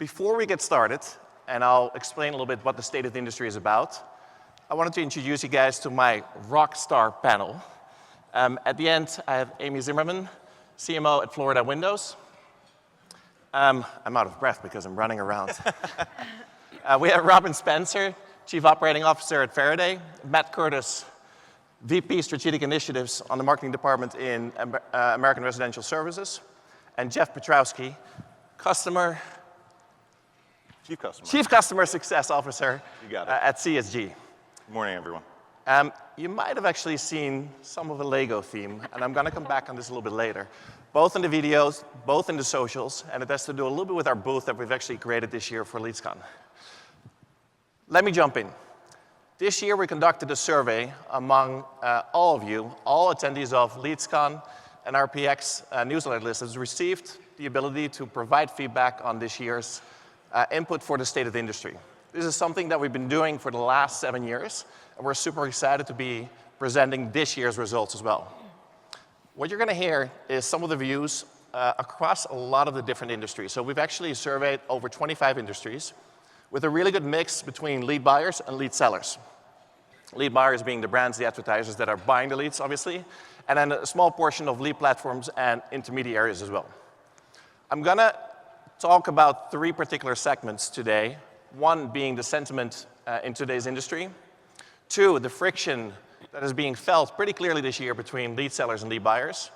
Before we get started, and I'll explain a little bit what the state of the industry is about, I wanted to introduce you guys to my rock star panel. At the end, I have Amy Zimmerman, CMO at Florida Windows. I'm out of breath because I'm running around. We have Robin Spencer, Chief Operating Officer at Faraday, Matt Curtis, VP Strategic Initiatives on the marketing department in American Residential Services, and Jeff Petrowski, Chief Customer Success Officer at CSG. Good morning, everyone. You might have actually seen some of the Lego theme, and I'm going to come back on this a little bit later, both in the videos, both in the socials, and it has to do a little bit with our booth that we've actually created this year for LeadsCon. Let me jump in. This year, we conducted a survey among all of you, all attendees of LeadsCon and RPX newsletter list has received the ability to provide feedback on this year's input for the state of the industry. This is something that we've been doing for the last 7 years, and we're super excited to be presenting this year's results as well. What you're going to hear is some of the views across a lot of the different industries. So we've actually surveyed over 25 industries with a really good mix between lead buyers and lead sellers. Lead buyers being the brands, the advertisers that are buying the leads, obviously, and then a small portion of lead platforms and intermediaries as well. I'm going to talk about 3 particular segments today. 1 being the sentiment in today's industry. 2, the friction that is being felt pretty clearly this year between lead sellers and lead buyers.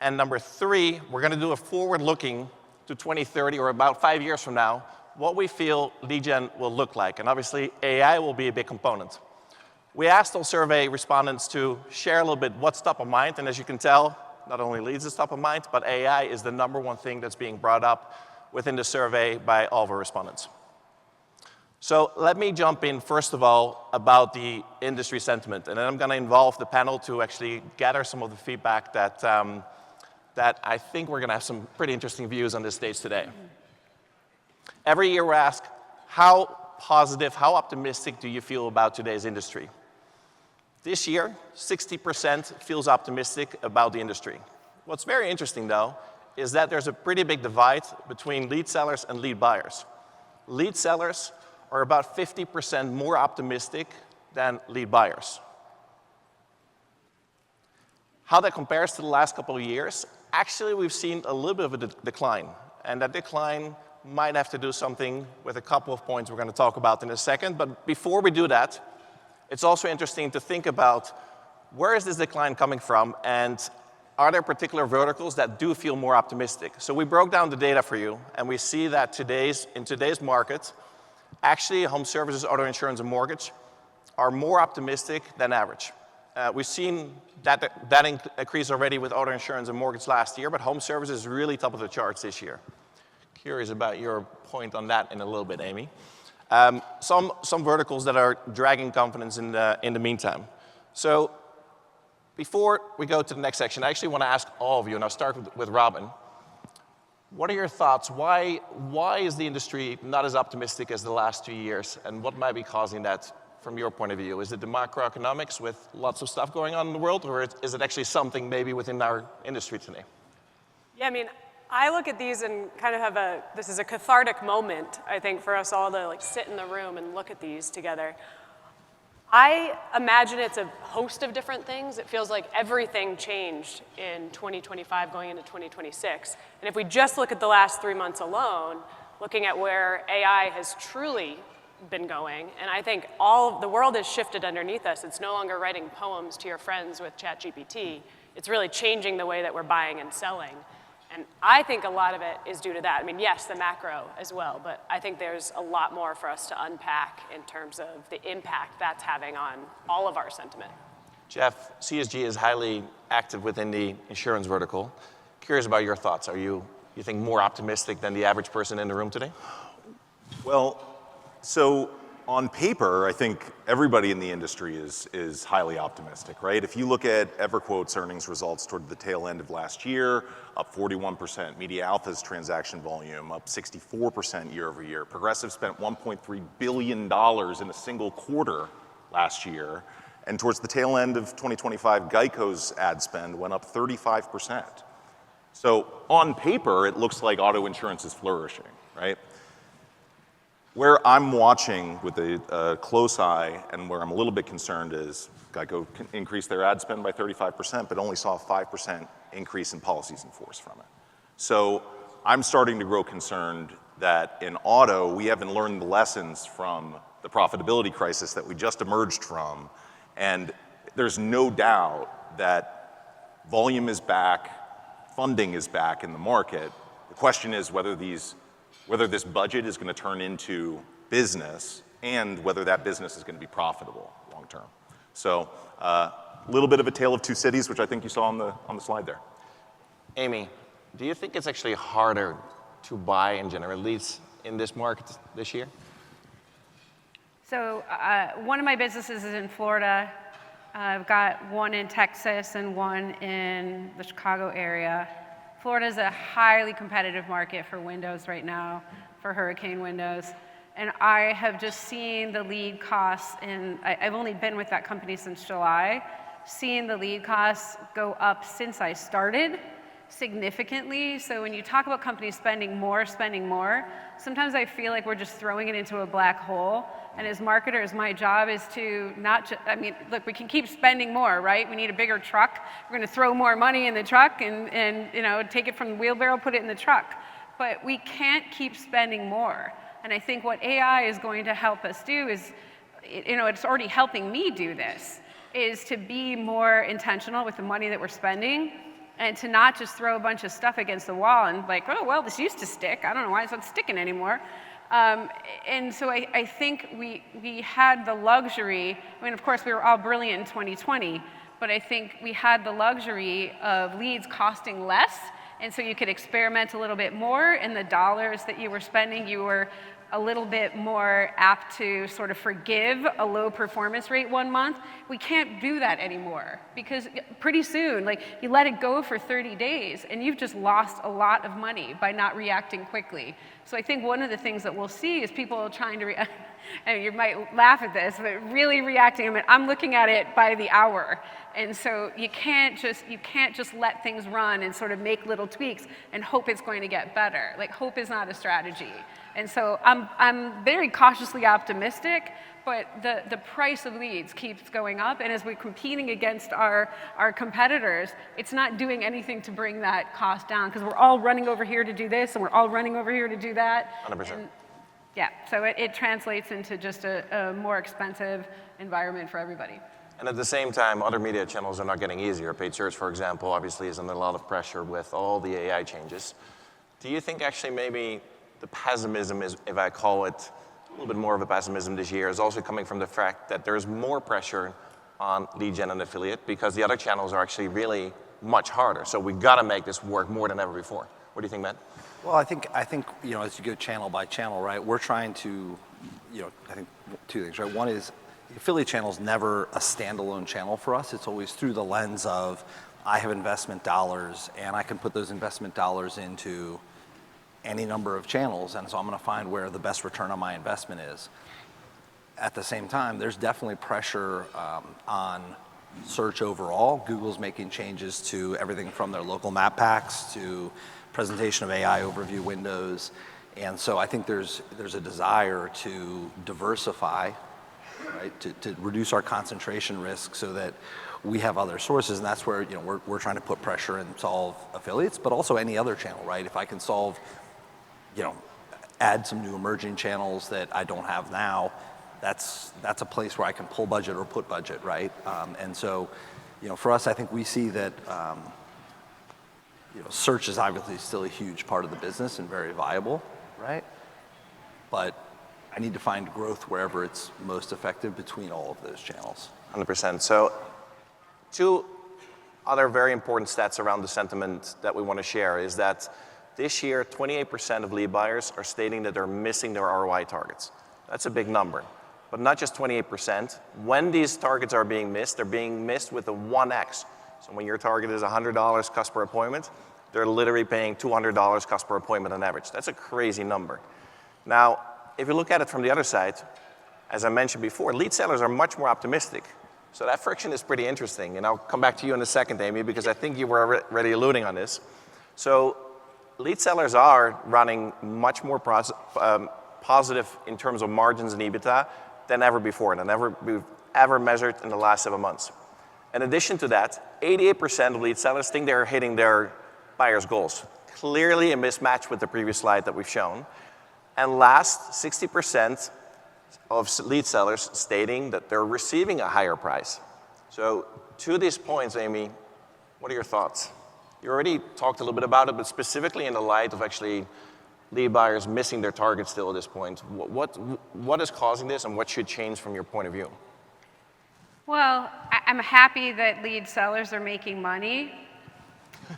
And number 3, we're going to do a forward-looking to 2030, or about 5 years from now, what we feel lead gen will look like. And obviously, AI will be a big component. We asked all survey respondents to share a little bit what's top of mind. And as you can tell, not only leads is top of mind, but AI is the #1 thing that's being brought up within the survey by all of our respondents. So let me jump in, first of all, about the industry sentiment. And then I'm going to involve the panel to actually gather some of the feedback that I think we're going to have some pretty interesting views on this stage today. Every year we ask, how positive, how optimistic do you feel about today's industry? This year, 60% feels optimistic about the industry. What's very interesting, though, is that there's a pretty big divide between lead sellers and lead buyers. Lead sellers are about 50% more optimistic than lead buyers. How that compares to the last couple of years, actually we've seen a little bit of a decline. And that decline might have to do something with a couple of points we're going to talk about in a second. But before we do that, it's also interesting to think about where is this decline coming from, and are there particular verticals that do feel more optimistic? So we broke down the data for you, and we see that in today's market, actually home services, auto insurance, and mortgage are more optimistic than average. We've seen that increase already with auto insurance and mortgage last year, but home services is really top of the charts this year. Curious about your point on that in a little bit, Amy. Some verticals that are dragging confidence in the meantime. So before we go to the next section, I actually want to ask all of you, and I'll start with Robin. What are your thoughts? Why is the industry not as optimistic as the last 2 years, and what might be causing that from your point of view? Is it the macroeconomics with lots of stuff going on in the world, or is it actually something maybe within our industry today? Yeah, I mean, I look at these and kind of have this is a cathartic moment, I think, for us all to sit in the room and look at these together. I imagine it's a host of different things. It feels like everything changed in 2025 going into 2026. And if we just look at the last 3 months alone, looking at where AI has truly been going, and I think the world has shifted underneath us. It's no longer writing poems to your friends with ChatGPT. It's really changing the way that we're buying and selling. And I think a lot of it is due to that. I mean, yes, the macro as well, but I think there's a lot more for us to unpack in terms of the impact that's having on all of our sentiment. Jeff, CSG is highly active within the insurance vertical. Curious about your thoughts. Are you think more optimistic than the average person in the room today? Well, so on paper, I think everybody in the industry is highly optimistic, right? If you look at EverQuote's earnings results toward the tail end of last year, up 41%. Media Alpha's transaction volume up 64% year over year. Progressive spent $1.3 billion in a single quarter last year. And towards the tail end of 2025, Geico's ad spend went up 35%. So on paper, it looks like auto insurance is flourishing, right? Where I'm watching with a close eye and where I'm a little bit concerned is Geico increased their ad spend by 35%, but only saw a 5% increase in policies in force from it. So I'm starting to grow concerned that in auto, we haven't learned the lessons from the profitability crisis that we just emerged from. And there's no doubt that volume is back, funding is back in the market. The question is whether this budget is going to turn into business and whether that business is going to be profitable long term. So a little bit of a tale of two cities, which I think you saw on the slide there. Amy, do you think it's actually harder to buy and generate leads in this market this year? So one of my businesses is in Florida. I've got one in Texas and one in the Chicago area. Florida is a highly competitive market for windows right now, for hurricane windows. And I have just seen the lead costs, and I've only been with that company since July, seen the lead costs go up since I started significantly. So when you talk about companies spending more, sometimes I feel like we're just throwing it into a black hole. And as marketers, my job is to not just, I mean, look, we can keep spending more, right? We need a bigger truck. We're gonna throw more money in the truck and you know, take it from the wheelbarrow, put it in the truck. But we can't keep spending more. And I think what AI is going to help us do is, you know, it's already helping me do this, is to be more intentional with the money that we're spending and to not just throw a bunch of stuff against the wall and like, oh, well, this used to stick. I don't know why it's not sticking anymore. And so I think we had the luxury, I mean, of course, we were all brilliant in 2020, but I think we had the luxury of leads costing less, and so you could experiment a little bit more, and the dollars that you were spending, you were a little bit more apt to sort of forgive a low performance rate 1 month. We can't do that anymore because pretty soon, like, you let it go for 30 days and you've just lost a lot of money by not reacting quickly. So I think one of the things that we'll see is people trying to and you might laugh at this, but really reacting. I mean, I'm looking at it by the hour. And so you can't just let things run and sort of make little tweaks and hope it's going to get better. Like, hope is not a strategy. And so I'm very cautiously optimistic, but the price of leads keeps going up, and as we're competing against our competitors, it's not doing anything to bring that cost down, because we're all running over here to do this, and we're all running over here to do that. 100%. And yeah, so it translates into just a more expensive environment for everybody. And at the same time, other media channels are not getting easier. Paid search, for example, obviously is under a lot of pressure with all the AI changes. Do you think actually maybe the pessimism is, if I call it a little bit more of a pessimism this year, is also coming from the fact that there's more pressure on lead gen and affiliate because the other channels are actually really much harder. So we've got to make this work more than ever before. What do you think, Matt? Well, I think you know, as you go channel by channel, right? We're trying to, you know, I think two things, right? One is the affiliate channel is never a standalone channel for us. It's always through the lens of I have investment dollars and I can put those investment dollars into any number of channels, and so I'm going to find where the best return on my investment is. At the same time, there's definitely pressure on search overall. Google's making changes to everything from their local map packs to presentation of AI overview windows, and so I think there's a desire to diversify, right? To reduce our concentration risk so that we have other sources, and that's where, you know, we're trying to put pressure and solve affiliates, but also any other channel, right? If I can solve, you know, add some new emerging channels that I don't have now, that's a place where I can pull budget or put budget, right? And so, you know, for us, I think we see that, you know, search is obviously still a huge part of the business and very viable, right? But I need to find growth wherever it's most effective between all of those channels. 100%. So two other very important stats around the sentiment that we want to share is that this year, 28% of lead buyers are stating that they're missing their ROI targets. That's a big number. But not just 28%. When these targets are being missed, they're being missed with a 1x. So when your target is $100 cost per appointment, they're literally paying $200 cost per appointment on average. That's a crazy number. Now, if you look at it from the other side, as I mentioned before, lead sellers are much more optimistic. So that friction is pretty interesting. And I'll come back to you in a second, Amy, because I think you were already alluding on this. So lead sellers are running much more positive in terms of margins and EBITDA than ever before, than we've ever measured in the last 7 months. In addition to that, 88% of lead sellers think they're hitting their buyers' goals. Clearly a mismatch with the previous slide that we've shown. And last, 60% of lead sellers stating that they're receiving a higher price. So to these points, Amy, what are your thoughts? You already talked a little bit about it, but specifically in the light of actually lead buyers missing their target still at this point, what is causing this and what should change from your point of view? Well, I'm happy that lead sellers are making money.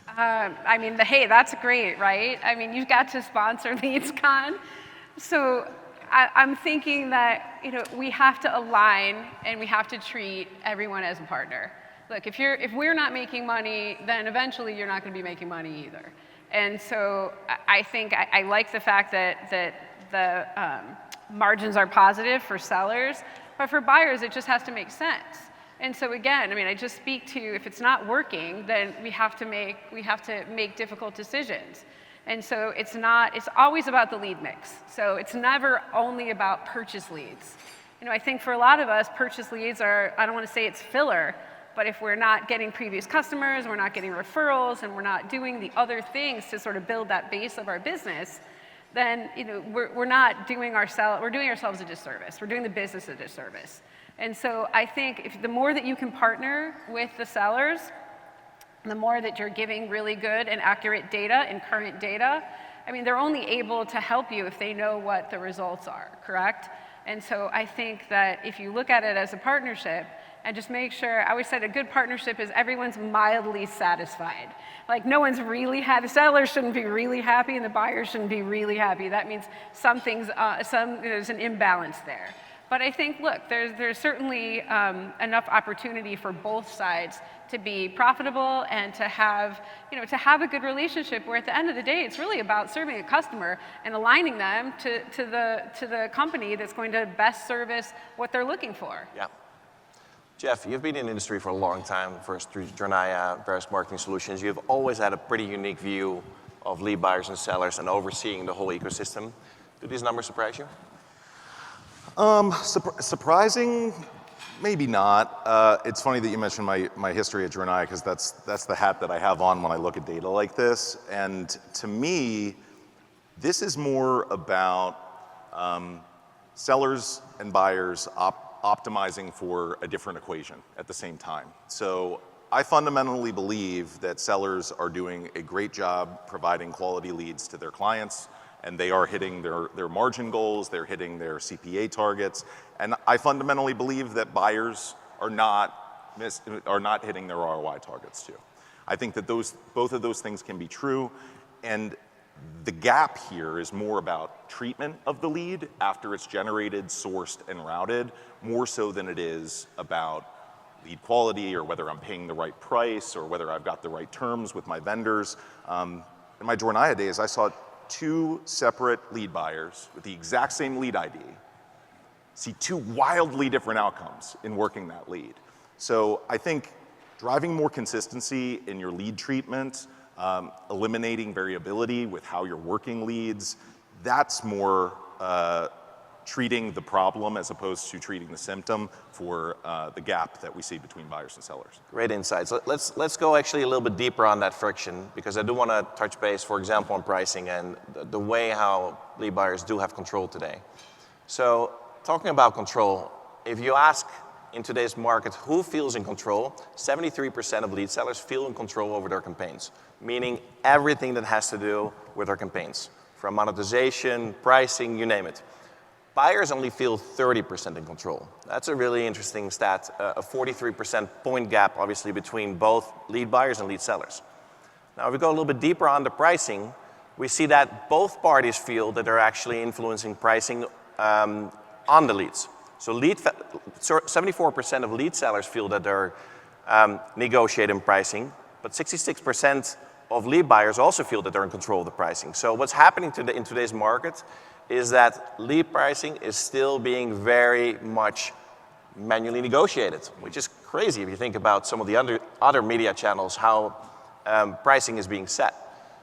I mean, hey, that's great, right? I mean, you've got to sponsor LeadsCon. So I'm thinking that, you know, we have to align and we have to treat everyone as a partner. Look, if we're not making money, then eventually you're not going to be making money either. And so I think I like the fact that the margins are positive for sellers, but for buyers, it just has to make sense. And so again, I mean, I just speak to, if it's not working, then we have to make difficult decisions. And so it's always about the lead mix. So it's never only about purchase leads. You know, I think for a lot of us, purchase leads are, I don't want to say it's filler, but if we're not getting previous customers, we're not getting referrals, and we're not doing the other things to sort of build that base of our business, then, you know, we're doing ourselves a disservice. We're doing the business a disservice. And so I think the more that you can partner with the sellers, the more that you're giving really good and accurate data and current data, I mean, they're only able to help you if they know what the results are, correct? And so I think that if you look at it as a partnership, and just make sure, I always said a good partnership is everyone's mildly satisfied. Like no one's really happy, the sellers shouldn't be really happy and the buyers shouldn't be really happy. That means there's an imbalance there. But I think, look, there's certainly enough opportunity for both sides to be profitable and to have a good relationship where at the end of the day, it's really about serving a customer and aligning them to the company that's going to best service what they're looking for. Yeah. Jeff, you've been in the industry for a long time, first through Jornaya, various marketing solutions. You've always had a pretty unique view of lead buyers and sellers and overseeing the whole ecosystem. Do these numbers surprise you? Surprising? Maybe not. It's funny that you mentioned my history at Jornaya because that's the hat that I have on when I look at data like this. And to me, this is more about sellers and buyers optimizing for a different equation at the same time. So I fundamentally believe that sellers are doing a great job providing quality leads to their clients, and they are hitting their margin goals, they're hitting their CPA targets, and I fundamentally believe that buyers are not hitting their ROI targets too. I think that both of those things can be true, and the gap here is more about treatment of the lead after it's generated, sourced, and routed, more so than it is about lead quality or whether I'm paying the right price or whether I've got the right terms with my vendors. In my Jornaya days, I saw 2 separate lead buyers with the exact same lead ID see 2 wildly different outcomes in working that lead. So I think driving more consistency in your lead treatment, eliminating variability with how you're working leads, that's more treating the problem as opposed to treating the symptom for the gap that we see between buyers and sellers. Great insights. Let's go actually a little bit deeper on that friction because I do want to touch base, for example, on pricing and the way how lead buyers do have control today. So talking about control, if you ask in today's market who feels in control, 73% of lead sellers feel in control over their campaigns, meaning everything that has to do with their campaigns, from monetization, pricing, you name it. Buyers only feel 30% in control. That's a really interesting stat, a 43% point gap, obviously, between both lead buyers and lead sellers. Now, if we go a little bit deeper on the pricing, we see that both parties feel that they're actually influencing pricing on the leads. So 74% of lead sellers feel that they're negotiating pricing, but 66% of lead buyers also feel that they're in control of the pricing. So what's happening in today's market is that lead pricing is still being very much manually negotiated, which is crazy if you think about some of the other media channels, how pricing is being set.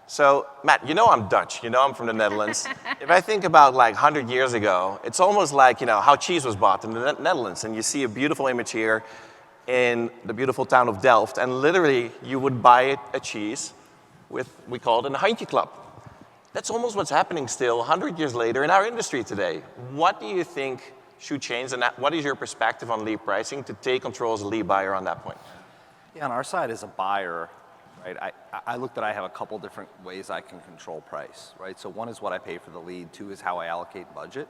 So, Matt, you know I'm Dutch, you know I'm from the Netherlands. If I think about like 100 years ago, it's almost like, how cheese was bought in the Netherlands. And you see a beautiful image here in the beautiful town of Delft. And literally, you would buy a cheese with, we call it a handje klap. That's almost what's happening still 100 years later in our industry today. What do you think should change? And what is your perspective on lead pricing to take control as a lead buyer on that point? Yeah, on our side as a buyer, right, I look that I have a couple different ways I can control price, right? So one is what I pay for the lead, two is how I allocate budget,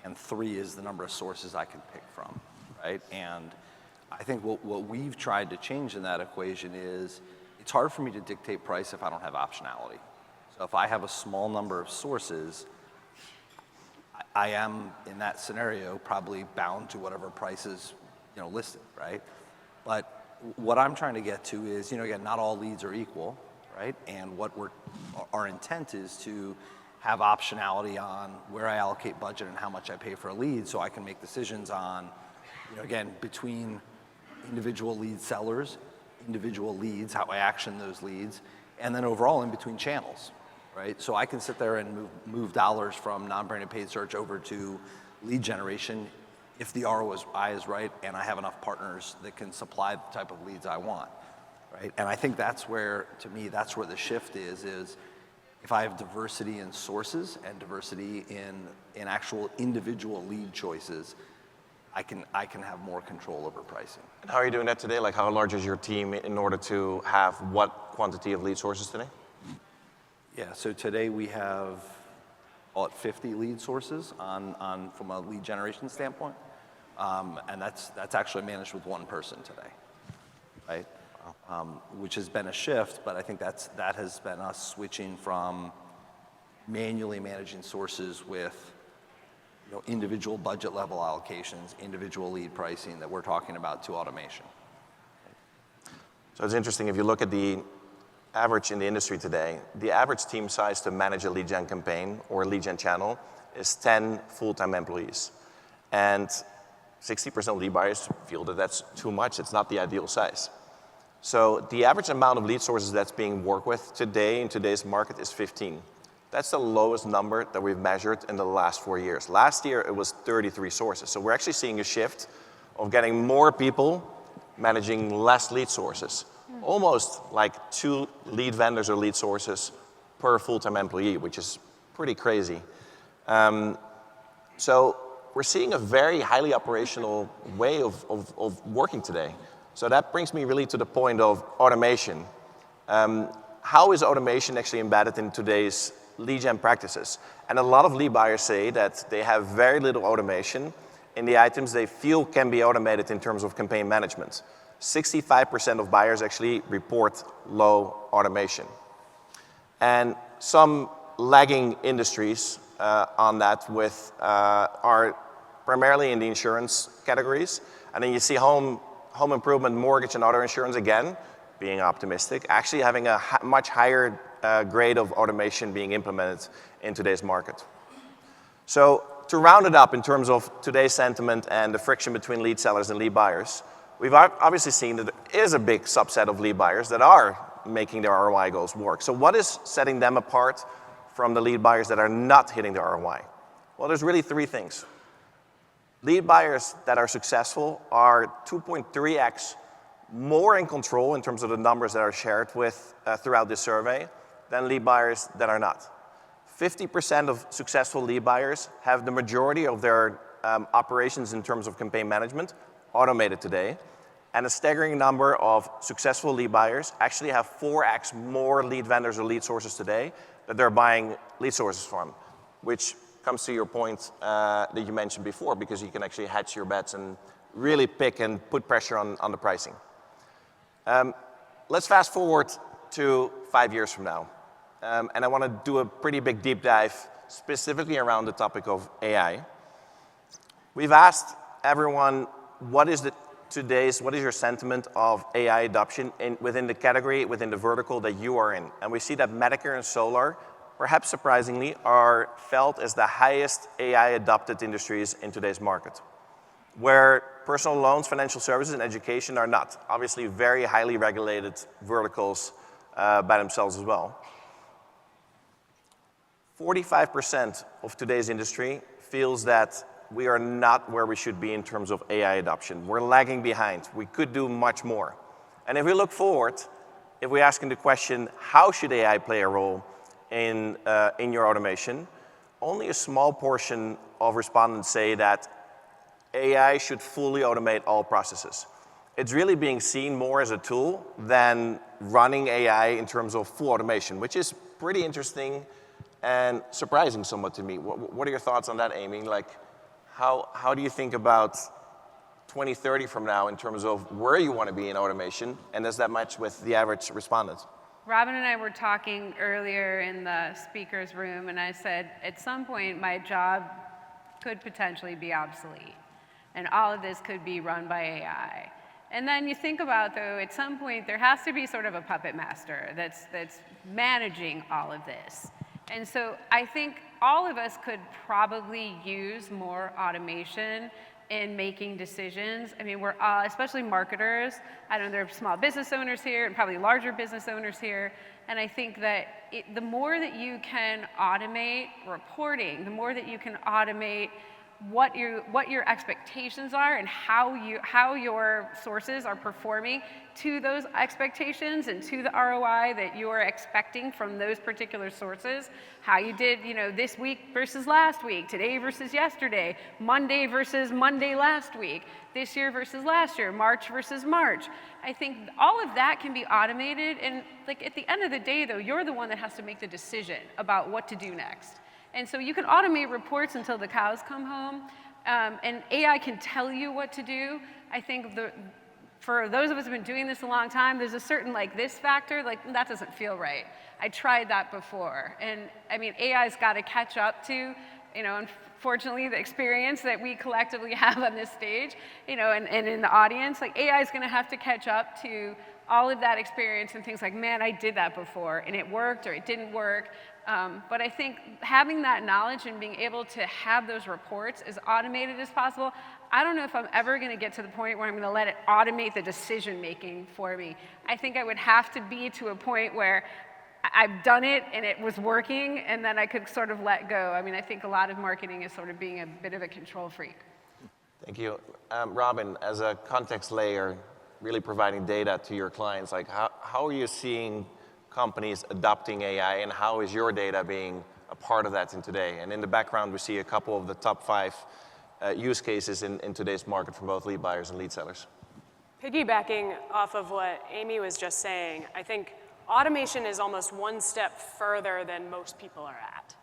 and three is the number of sources I can pick from, right? And I think what we've tried to change in that equation is it's hard for me to dictate price if I don't have optionality. So if I have a small number of sources, I am, in that scenario, probably bound to whatever price is listed, right? But what I'm trying to get to is, again, not all leads are equal, right? And our intent is to have optionality on where I allocate budget and how much I pay for a lead so I can make decisions on, again, between individual lead sellers, individual leads, how I action those leads, and then overall in between channels, right? So I can sit there and move dollars from non-branded paid search over to lead generation if the ROI is right and I have enough partners that can supply the type of leads I want, right? And I think that's where, to me, that's where the shift is if I have diversity in sources and diversity in actual individual lead choices, I can have more control over pricing. And how are you doing that today? Like, how large is your team in order to have what quantity of lead sources today? Yeah, so today we have, call it 50 lead sources from a lead generation standpoint. And that's actually managed with one person today, right? Which has been a shift, but I think that has been us switching from manually managing sources with individual budget level allocations, individual lead pricing that we're talking about to automation. So it's interesting, if you look at the average in the industry today, the average team size to manage a lead gen campaign or a lead gen channel is 10 full-time employees. And 60% of lead buyers feel that that's too much. It's not the ideal size. So the average amount of lead sources that's being worked with today in today's market is 15. That's the lowest number that we've measured in the last 4 years. Last year, it was 33 sources. So we're actually seeing a shift of getting more people managing less lead sources. Almost like 2 lead vendors or lead sources per full-time employee, which is pretty crazy. So we're seeing a very highly operational way of working today. So that brings me really to the point of automation. How is automation actually embedded in today's lead gen practices? And a lot of lead buyers say that they have very little automation in the items they feel can be automated in terms of campaign management. 65% of buyers actually report low automation. And some lagging industries on that are primarily in the insurance categories. And then you see home improvement, mortgage, and auto insurance, again, being optimistic, actually having a much higher grade of automation being implemented in today's market. So to round it up in terms of today's sentiment and the friction between lead sellers and lead buyers, we've obviously seen that there is a big subset of lead buyers that are making their ROI goals work. So what is setting them apart from the lead buyers that are not hitting their ROI? Well, there's really 3 things. Lead buyers that are successful are 2.3x more in control in terms of the numbers that are shared with throughout this survey than lead buyers that are not. 50% of successful lead buyers have the majority of their operations in terms of campaign management automated today, and a staggering number of successful lead buyers actually have 4x more lead vendors or lead sources today that they're buying lead sources from, which comes to your point that you mentioned before, because you can actually hedge your bets and really pick and put pressure on the pricing. Let's fast forward to 5 years from now. And I want to do a pretty big deep dive specifically around the topic of AI. We've asked everyone, what is your sentiment of AI adoption within the category, within the vertical that you are in? And we see that Medicare and solar, perhaps surprisingly, are felt as the highest AI adopted industries in today's market, where personal loans, financial services, and education are not. Obviously very highly regulated verticals by themselves as well. 45% of today's industry feels that we are not where we should be in terms of AI adoption. We're lagging behind. We could do much more. And if we look forward, if we ask the question, how should AI play a role in your automation? Only a small portion of respondents say that AI should fully automate all processes. It's really being seen more as a tool than running AI in terms of full automation, which is pretty interesting and surprising somewhat to me. What are your thoughts on that, Amy? Like, how do you think about 2030 from now in terms of where you want to be in automation, and does that match with the average respondent? Robin and I were talking earlier in the speaker's room, and I said, at some point, my job could potentially be obsolete, and all of this could be run by AI. And then you think about, though, at some point, there has to be sort of a puppet master that's managing all of this. And so I think all of us could probably use more automation in making decisions. I mean, we're especially marketers. I know there are small business owners here and probably larger business owners here. And I think that the more that you can automate reporting, the more that you can automate what your expectations are and how your sources are performing to those expectations and to the ROI that you're expecting from those particular sources, how you did, this week versus last week, today versus yesterday, Monday versus Monday last week, this year versus last year, March versus March. I think all of that can be automated, and like at the end of the day, though, you're the one that has to make the decision about what to do next. And so you can automate reports until the cows come home, and AI can tell you what to do. I think for those of us who've been doing this a long time, there's a certain this factor, that doesn't feel right. I tried that before. And I mean, AI's got to catch up to, unfortunately, the experience that we collectively have on this stage, and in the audience. AI is going to have to catch up to all of that experience and things like, man, I did that before, and it worked or it didn't work. But I think having that knowledge and being able to have those reports as automated as possible, I don't know if I'm ever going to get to the point where I'm going to let it automate the decision making for me. I think I would have to be to a point where I've done it and it was working, and then I could sort of let go. I mean, I think a lot of marketing is sort of being a bit of a control freak. Thank you. Robin, as a context layer, really providing data to your clients, how are you seeing companies adopting AI, and how is your data being a part of that in today? And in the background, we see a couple of the top 5 use cases in today's market from both lead buyers and lead sellers. Piggybacking off of what Amy was just saying, I think automation is almost one step further than most people are at.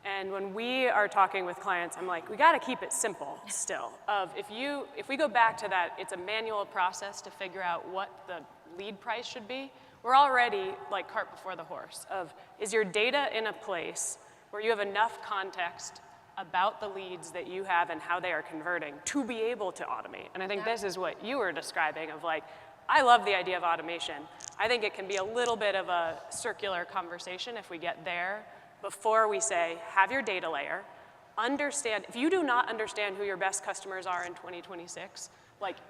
And when we are talking with clients, I'm like, we got to keep it simple still. If we go back to that, it's a manual process to figure out what the lead price should be. We're already like cart before the horse is your data in a place where you have enough context about the leads that you have and how they are converting to be able to automate. And I think this is what you were describing of I love the idea of automation. I think it can be a little bit of a circular conversation if we get there before we say, have your data layer, understand, if you do not understand who your best customers are in 2026,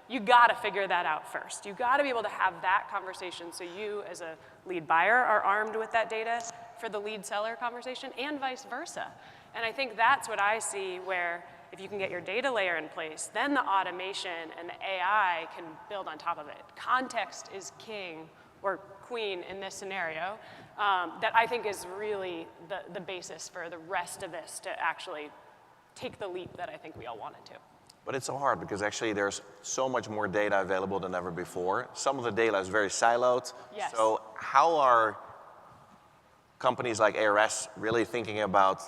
you gotta figure that out first. You gotta be able to have that conversation so you as a lead buyer are armed with that data for the lead seller conversation and vice versa. And I think that's what I see where if you can get your data layer in place, then the automation and the AI can build on top of it. Context is king or queen in this scenario that I think is really the basis for the rest of this to actually take the leap that I think we all want it to. But it's so hard because actually there's so much more data available than ever before. Some of the data is very siloed. Yes. So how are companies like ARS really thinking about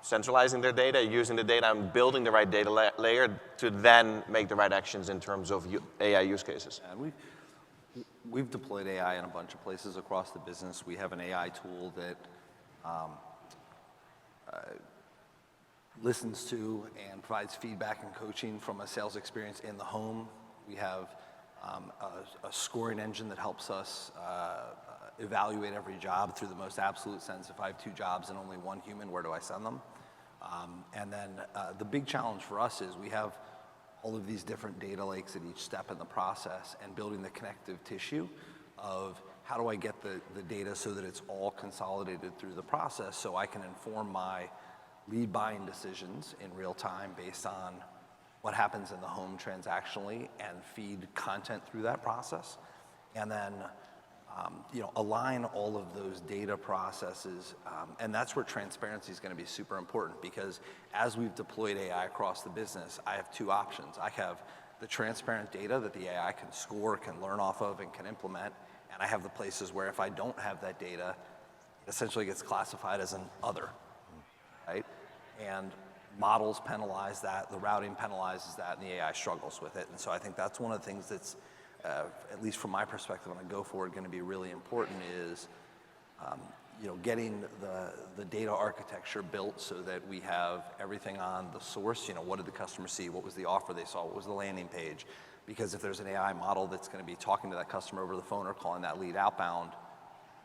centralizing their data, using the data, and building the right data layer to then make the right actions in terms of AI use cases? And we've deployed AI in a bunch of places across the business. We have an AI tool that listens to and provides feedback and coaching from a sales experience in the home. We have a scoring engine that helps us evaluate every job through the most absolute sense. If I have 2 jobs and only 1 human, where do I send them? And then the big challenge for us is we have all of these different data lakes at each step in the process, and building the connective tissue of how do I get the data so that it's all consolidated through the process so I can inform my lead buying decisions in real time based on what happens in the home transactionally and feed content through that process. And then align all of those data processes, and that's where transparency is going to be super important, because as we've deployed AI across the business, I have two options. I have the transparent data that the AI can score, can learn off of, and can implement, and I have the places where if I don't have that data, it essentially gets classified as an other, right? And models penalize that, the routing penalizes that, and the AI struggles with it. And so I think that's one of the things that's at least from my perspective on a go forward, going to be really important is, getting the data architecture built so that we have everything on the source. What did the customer see? What was the offer they saw? What was the landing page? Because if there's an AI model that's going to be talking to that customer over the phone or calling that lead outbound,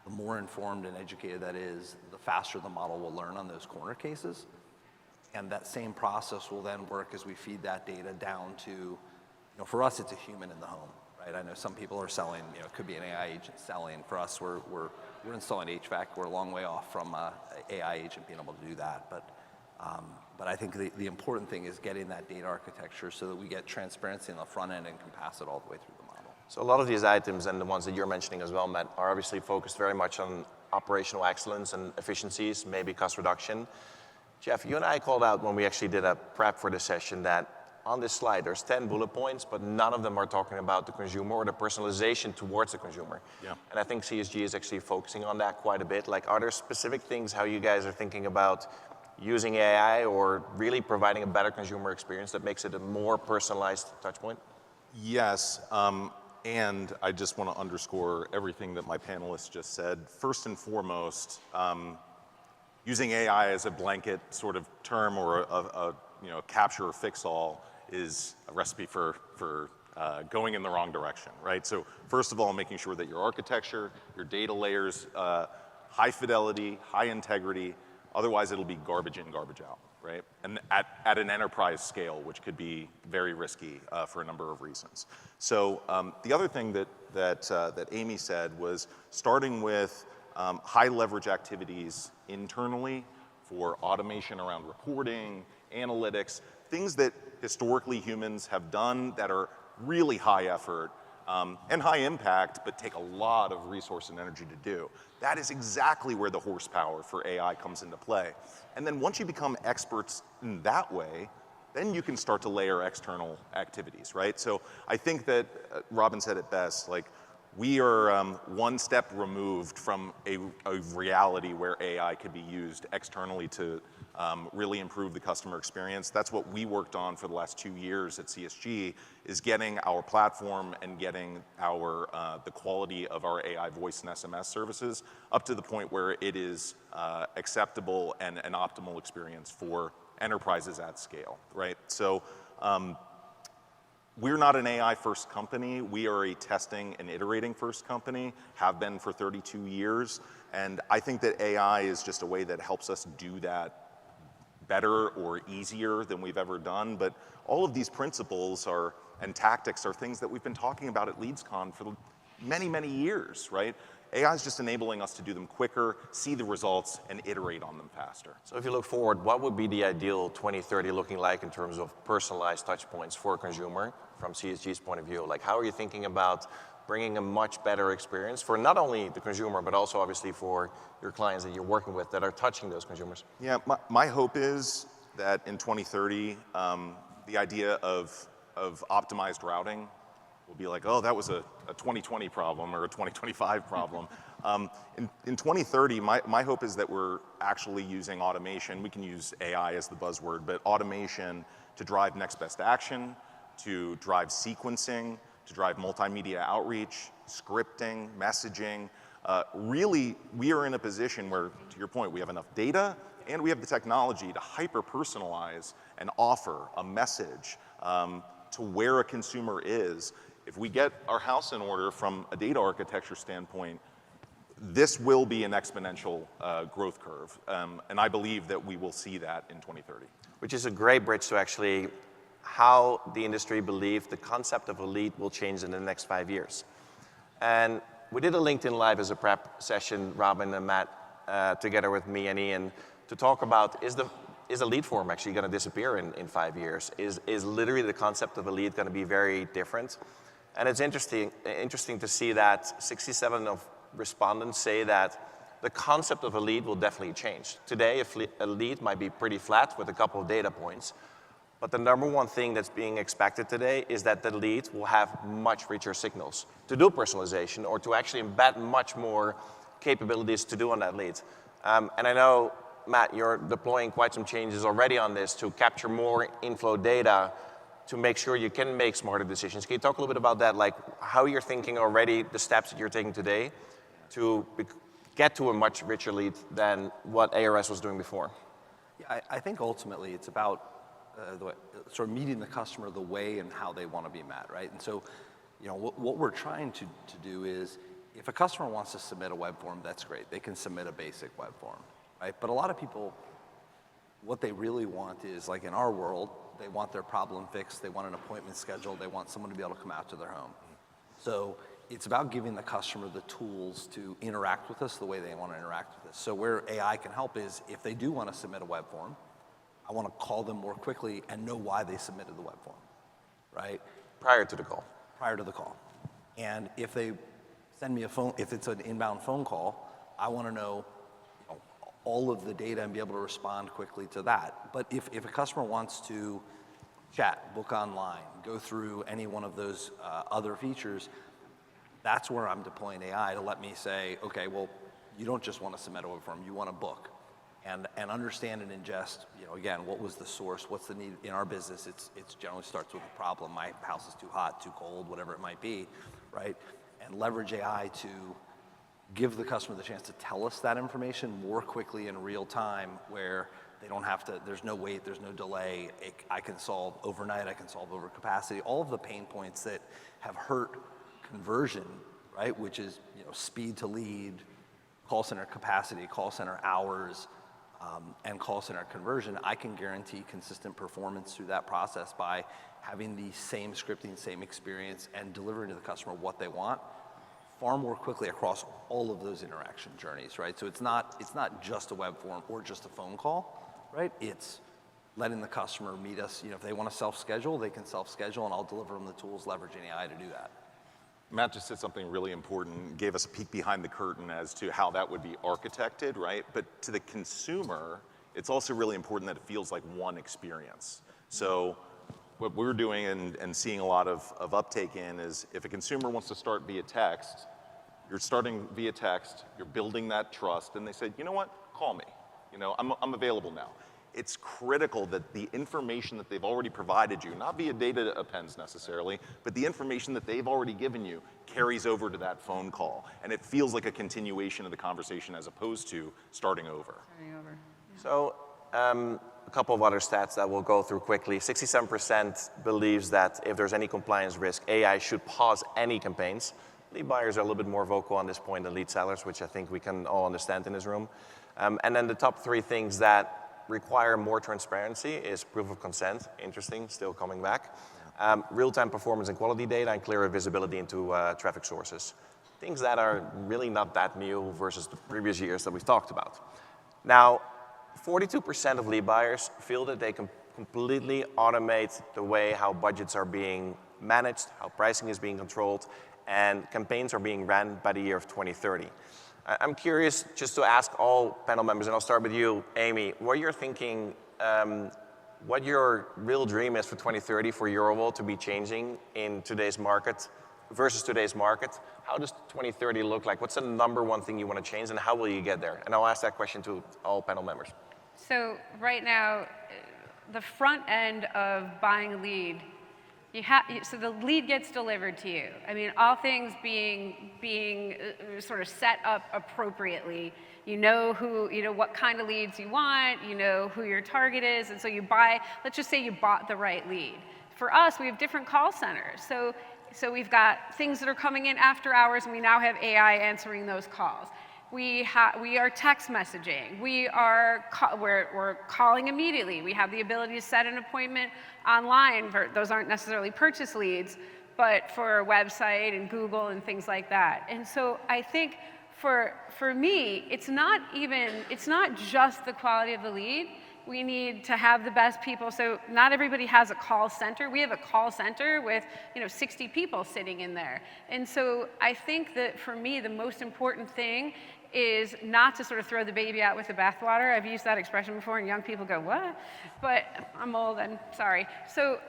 the more informed and educated that is, the faster the model will learn on those corner cases. And that same process will then work as we feed that data down to, for us, it's a human in the home. Right? I know some people are selling, it could be an AI agent selling. For us, we're installing HVAC. We're a long way off from an AI agent being able to do that. But I think the important thing is getting that data architecture so that we get transparency on the front end and can pass it all the way through the model. So a lot of these items, and the ones that you're mentioning as well, Matt, are obviously focused very much on operational excellence and efficiencies, maybe cost reduction. Jeff, you and I called out when we actually did a prep for this session that on this slide, there's 10 bullet points, but none of them are talking about the consumer or the personalization towards the consumer. Yeah. And I think CSG is actually focusing on that quite a bit. Like, are there specific things how you guys are thinking about using AI or really providing a better consumer experience that makes it a more personalized touch point? Yes, and I just want to underscore everything that my panelists just said. First and foremost, using AI as a blanket sort of term or a capture or fix all is a recipe for going in the wrong direction, right? So first of all, making sure that your architecture, your data layers, high fidelity, high integrity, otherwise it'll be garbage in, garbage out, right? And at an enterprise scale, which could be very risky for a number of reasons. So the other thing that Amy said was starting with high leverage activities internally for automation around reporting, analytics, things that historically humans have done that are really high effort and high impact, but take a lot of resource and energy to do. That is exactly where the horsepower for AI comes into play. And then once you become experts in that way, then you can start to layer external activities, right? So I think that Robin said it best, like, we are one step removed from a reality where AI could be used externally to really improve the customer experience. That's what we worked on for the last 2 years at CSG, is getting our platform and getting our the quality of our AI voice and SMS services up to the point where it is acceptable and an optimal experience for enterprises at scale, right? So we're not an AI first company. We are a testing and iterating first company, have been for 32 years. And I think that AI is just a way that helps us do that better or easier than we've ever done. But all of these principles and tactics are things that we've been talking about at LeadsCon for many, many years, right? AI is just enabling us to do them quicker, see the results, and iterate on them faster. So if you look forward, what would be the ideal 2030 looking like in terms of personalized touch points for a consumer from CSG's point of view? Like, how are you thinking about bringing a much better experience for not only the consumer, but also obviously for your clients that you're working with that are touching those consumers? Yeah, my hope is that in 2030, the idea of optimized routing will be like, oh, that was a 2020 problem or a 2025 problem. In 2030, my hope is that we're actually using automation. We can use AI as the buzzword, but automation to drive next best action, to drive sequencing, to drive multimedia outreach, scripting, messaging. Really, we are in a position where, to your point, we have enough data and we have the technology to hyper-personalize and offer a message to where a consumer is. If we get our house in order from a data architecture standpoint, this will be an exponential growth curve. And I believe that we will see that in 2030. Which is a great bridge to actually how the industry believes the concept of a lead will change in the next 5 years. And we did a LinkedIn Live as a prep session, Robin and Matt, together with me and Ian, to talk about is a lead form actually going to disappear in 5 years? Is literally the concept of a lead going to be very different? And it's interesting to see that 67 of respondents say that the concept of a lead will definitely change. Today, a lead might be pretty flat with a couple of data points, but the number one thing that's being expected today is that the lead will have much richer signals to do personalization or to actually embed much more capabilities to do on that lead. And I know, Matt, you're deploying quite some changes already on this to capture more inflow data to make sure you can make smarter decisions. Can you talk a little bit about that, like how you're thinking already, the steps that you're taking today to get to a much richer lead than what ARS was doing before? Yeah, I think ultimately it's about sort of meeting the customer the way and how they want to be met, right? And so, what we're trying to do is, if a customer wants to submit a web form, that's great. They can submit a basic web form, right? But a lot of people, what they really want is, like in our world, they want their problem fixed, they want an appointment scheduled, they want someone to be able to come out to their home. So it's about giving the customer the tools to interact with us the way they want to interact with us. So where AI can help is, if they do want to submit a web form, I want to call them more quickly and know why they submitted the web form, right? Prior to the call. Prior to the call. And if they send me a phone, if it's an inbound phone call, I want to know all of the data and be able to respond quickly to that. But if a customer wants to chat, book online, go through any one of those other features, that's where I'm deploying AI to let me say, okay, well, you don't just want to submit a web form, you want to book. And understand and ingest, again, what was the source, what's the need in our business? It generally starts with a problem. My house is too hot, too cold, whatever it might be, right? And leverage AI to give the customer the chance to tell us that information more quickly in real time, where they don't have to, there's no wait, there's no delay. I can solve overnight, I can solve over capacity, all of the pain points that have hurt conversion, right? Which is, speed to lead, call center capacity, call center hours, and call center conversion. I can guarantee consistent performance through that process by having the same scripting, same experience, and delivering to the customer what they want far more quickly across all of those interaction journeys, right? So it's not just a web form or just a phone call, right? It's letting the customer meet us. If they want to self-schedule, they can self-schedule, and I'll deliver them the tools leveraging AI to do that. Matt just said something really important, gave us a peek behind the curtain as to how that would be architected, right? But to the consumer, it's also really important that it feels like one experience. So what we're doing and seeing a lot of uptake in is, if a consumer wants to start via text, you're starting via text, you're building that trust, and they say, you know what, call me. I'm available now. It's critical that the information that they've already provided you, not via data appends necessarily, but the information that they've already given you carries over to that phone call. And it feels like a continuation of the conversation as opposed to starting over. So a couple of other stats that we'll go through quickly. 67% believes that if there's any compliance risk, AI should pause any campaigns. Lead buyers are a little bit more vocal on this point than lead sellers, which I think we can all understand in this room. And then the top 3 things that require more transparency is proof of consent, interesting, still coming back. Real-time performance and quality data, and clearer visibility into traffic sources. Things that are really not that new versus the previous years that we've talked about. Now, 42% of lead buyers feel that they can completely automate the way how budgets are being managed, how pricing is being controlled, and campaigns are being ran by the year of 2030. I'm curious just to ask all panel members, and I'll start with you, Amy, what you're thinking, what your real dream is for 2030 for your role to be changing in today's market versus today's market. How does 2030 look like? What's the number one thing you want to change, and how will you get there? And I'll ask that question to all panel members. So right now, the front end of buying a lead, so the lead gets delivered to you. I mean, all things being sort of set up appropriately. You know what kind of leads you want, you know who your target is, and so you buy, let's just say you bought the right lead. For us, we have different call centers. So we've got things that are coming in after hours, and we now have AI answering those calls. We are text messaging. We're calling immediately. We have the ability to set an appointment online. Those aren't necessarily purchase leads, but for a website and Google and things like that. And so I think for me, it's not just the quality of the lead. We need to have the best people. So not everybody has a call center. We have a call center with 60 people sitting in there. And so I think that for me, the most important thing is not to sort of throw the baby out with the bathwater. I've used that expression before, and young people go, what? But I'm old, and sorry.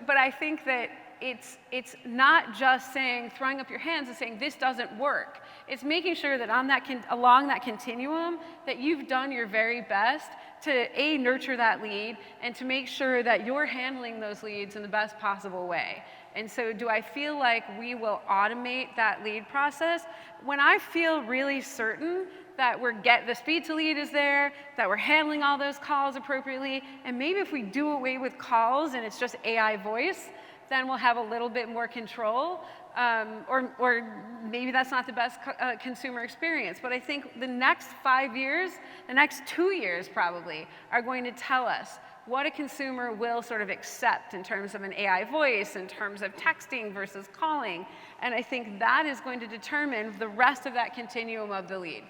But I think that it's not just throwing up your hands and saying this doesn't work. It's making sure that along that continuum that you've done your very best to nurture that lead and to make sure that you're handling those leads in the best possible way. And so do I feel like we will automate that lead process? When I feel really certain that the speed to lead is there, that we're handling all those calls appropriately, and maybe if we do away with calls and it's just AI voice, then we'll have a little bit more control, or maybe that's not the best consumer experience. But I think the next 5 years, the next 2 years probably, are going to tell us what a consumer will sort of accept in terms of an AI voice, in terms of texting versus calling. And I think that is going to determine the rest of that continuum of the lead.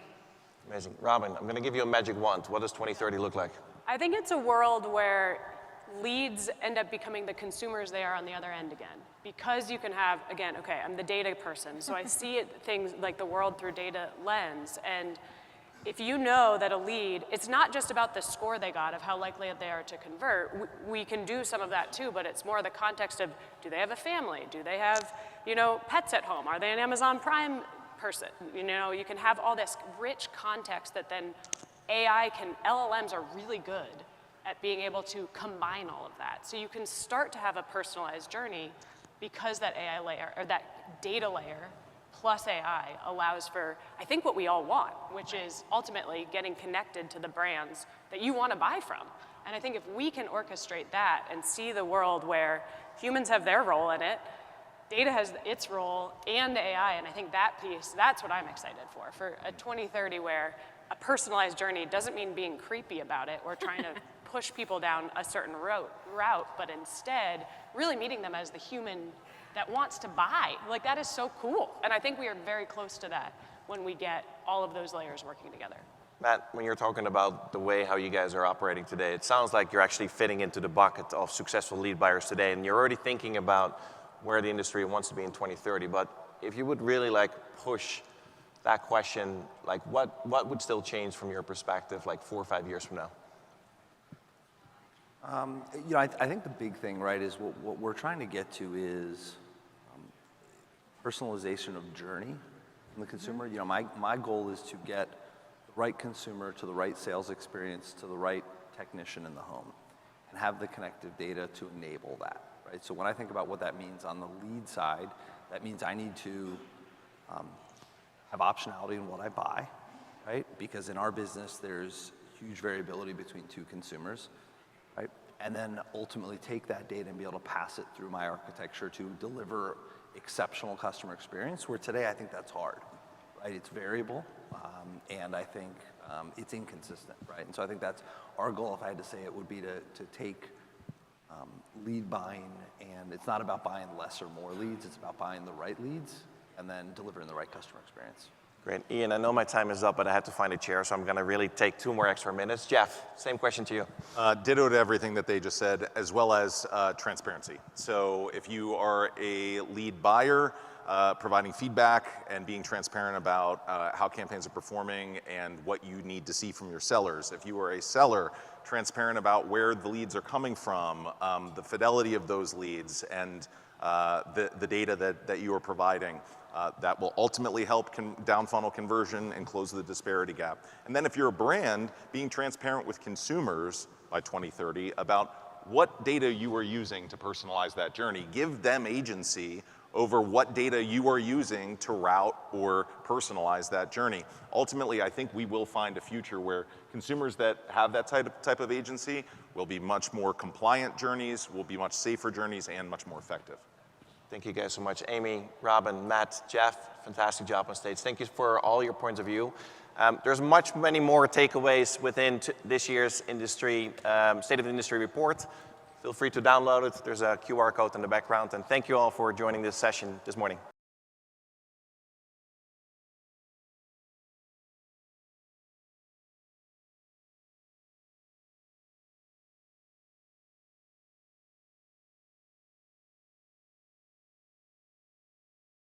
Amazing. Robin, I'm going to give you a magic wand. What does 2030 look like? I think it's a world where leads end up becoming the consumers they are on the other end again. Because you can have, again, okay, I'm the data person, so I see things like the world through data lens. And if you know that a lead, it's not just about the score they got of how likely they are to convert. We can do some of that too, but it's more the context of, do they have a family? Do they have, pets at home? Are they an Amazon Prime person? You can have all this rich context that then LLMs are really good at being able to combine all of that. So you can start to have a personalized journey because that AI layer, or that data layer plus AI allows for, I think, what we all want, which is ultimately getting connected to the brands that you want to buy from. And I think if we can orchestrate that and see the world where humans have their role in it, data has its role, and AI, and I think that piece, that's what I'm excited for a 2030 where a personalized journey doesn't mean being creepy about it or trying to push people down a certain route, but instead really meeting them as the human that wants to buy. Like, that is so cool. And I think we are very close to that when we get all of those layers working together. Matt, when you're talking about the way how you guys are operating today, it sounds like you're actually fitting into the bucket of successful lead buyers today, and you're already thinking about where the industry wants to be in 2030. But if you would really push that question, what would still change from your perspective 4 or 5 years from now? I think the big thing, right, is what we're trying to get to is personalization of journey from the consumer. My goal is to get the right consumer to the right sales experience to the right technician in the home and have the connective data to enable that, right? So when I think about what that means on the lead side, that means I need to have optionality in what I buy, right? Because in our business, there's huge variability between two consumers. Right? And then ultimately take that data and be able to pass it through my architecture to deliver exceptional customer experience, where today I think that's hard, right? It's variable, and I think it's inconsistent, right? And so I think that's our goal, if I had to say it, would be to take lead buying, and it's not about buying less or more leads, it's about buying the right leads and then delivering the right customer experience. Great. Ian, I know my time is up, but I had to find a chair, so I'm going to really take 2 more extra minutes. Jeff, same question to you. Ditto to everything that they just said, as well as transparency. So if you are a lead buyer, providing feedback and being transparent about how campaigns are performing and what you need to see from your sellers. If you are a seller, transparent about where the leads are coming from, the fidelity of those leads, and the data that you are providing. That will ultimately help down funnel conversion and close the disparity gap. And then if you're a brand, being transparent with consumers by 2030 about what data you are using to personalize that journey. Give them agency over what data you are using to route or personalize that journey. Ultimately, I think we will find a future where consumers that have that type of agency will be much more compliant journeys, will be much safer journeys, and much more effective. Thank you guys so much. Amy, Robin, Matt, Jeff, fantastic job on stage. Thank you for all your points of view. There's many more takeaways within this year's industry, State of the Industry report. Feel free to download it. There's a QR code in the background. And thank you all for joining this session this morning.